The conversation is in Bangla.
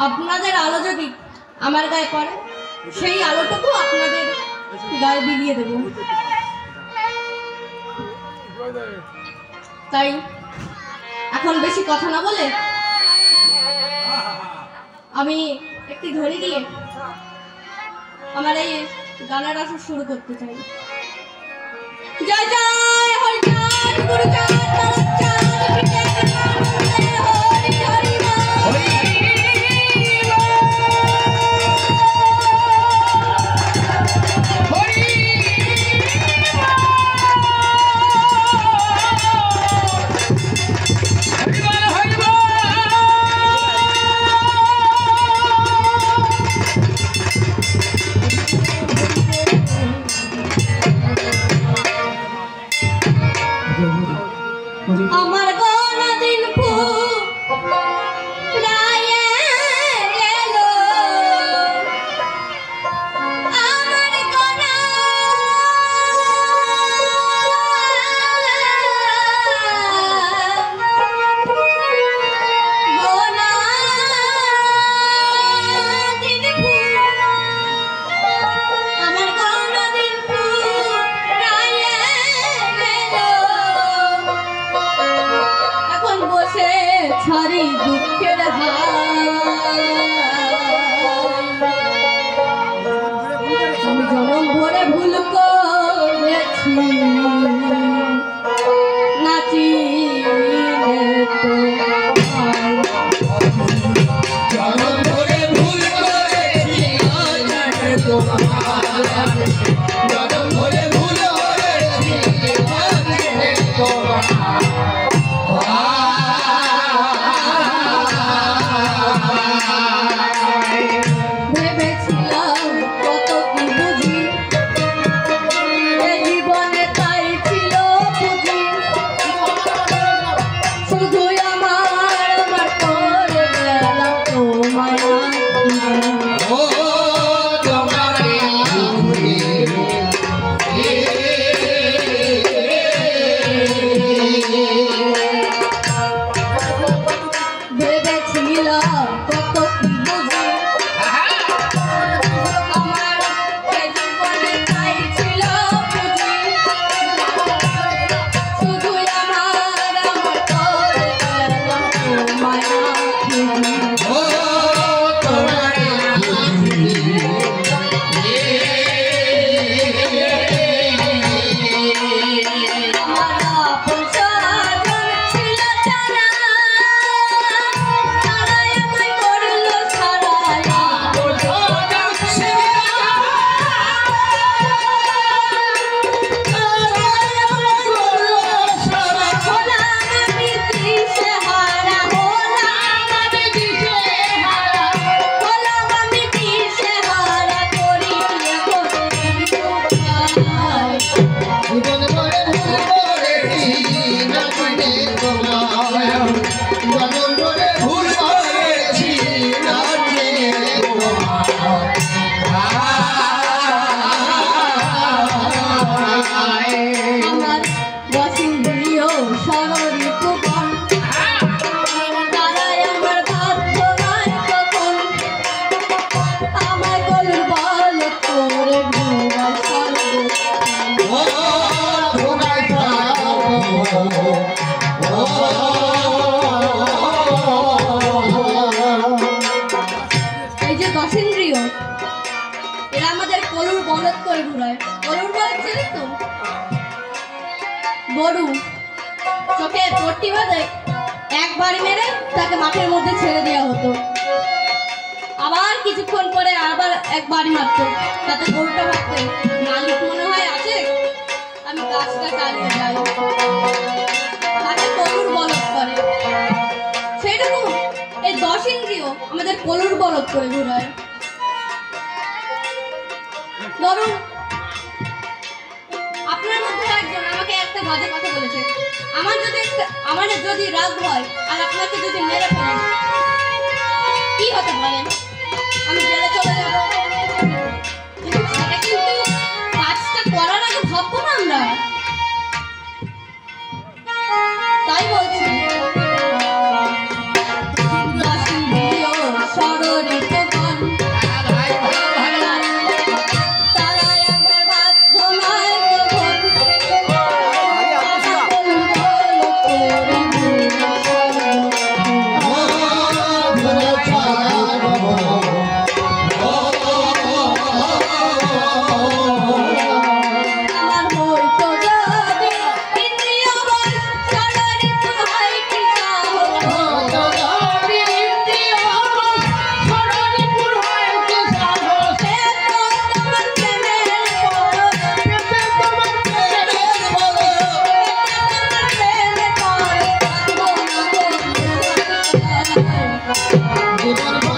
আপনাদের আলো যদি আমার গায়ে পড়ে সেই আলোটুকু আপনাদের গায়ে বিলিয়ে দেব। তাই এখন বেশি কথা না বলে আমি একটি ধরে দিয়ে আমার এই গানের আসর শুরু করতে চাই। জয় জয় হরি চাঁদ গুরু চাঁদ তারা চাঁদ পিঠে হরি হরি হরি আমার গোনা দিন ফুরায় এলো, আমার গোনা দিন আমার গোনা দিন ফুরায় এলো, এখন বসে ছাড়ি দুঃখের আমি জনম ভরে ভুল করেছি নাচিলে তো জনম ভরে ভুল করেছি নাচিলে তো জনম ভরে ভুল করেছি নাচিলে তো ভেবেছিলাম কত কি বুঝি এই জীবনে তাই ছিল বুঝি শুধু আমার করে গেলাম তোমায় ও তোমারে ভেবেছিলাম কত কি বুঝি আমার এই জীবনে তাই ছিল বুঝি শুধু আমার করে গেলাম তোমায় ও তোমারে জীবন ভরে ভুল করেছি নাচিলে তোমায় জনম ভরে ভুল করেছি নাচিলে আমার বসিন্দ্রিয় সররি পুকন তারাই আমার ভাগ্যবান তখন আমার গলুর বল করে ঘুমায় সর্ব ও তোমায় এই যে দশেন্দ্রিয় এরা আমাদের কলুর বলদ করে ঘুরায়। কলুর বলদ চেনেন তো? গরু চোখে পট্টি বাঁধে একবার মেরে তাকে মাঠের মধ্যে ছেড়ে দেওয়া হতো, আবার কিছুক্ষণ পরে আবার একবারই মারতো, তাতে গরুটা ভাবতো মালিক মনে হয় আছে, আমি গাছটা চালিয়ে যাই, তাকে কলুর বলদ করে। সেইরকম এই দশেন্দ্রিয় আমাদের কলুর বলদ করে ঘুরায়। ধরুন আপনার মধ্যে একজন আমাকে একটা বাজে কথা বলেছে, আমার যদি রাগ হয় আর আপনাকে যদি মেরে ফেলেন কি হতে পারে? আমি জেলে চলে যাব, কিন্তু সেটা কিন্তু কাজটা করার আগে ভাববো না আমরা। তাই বলছি সর জীবন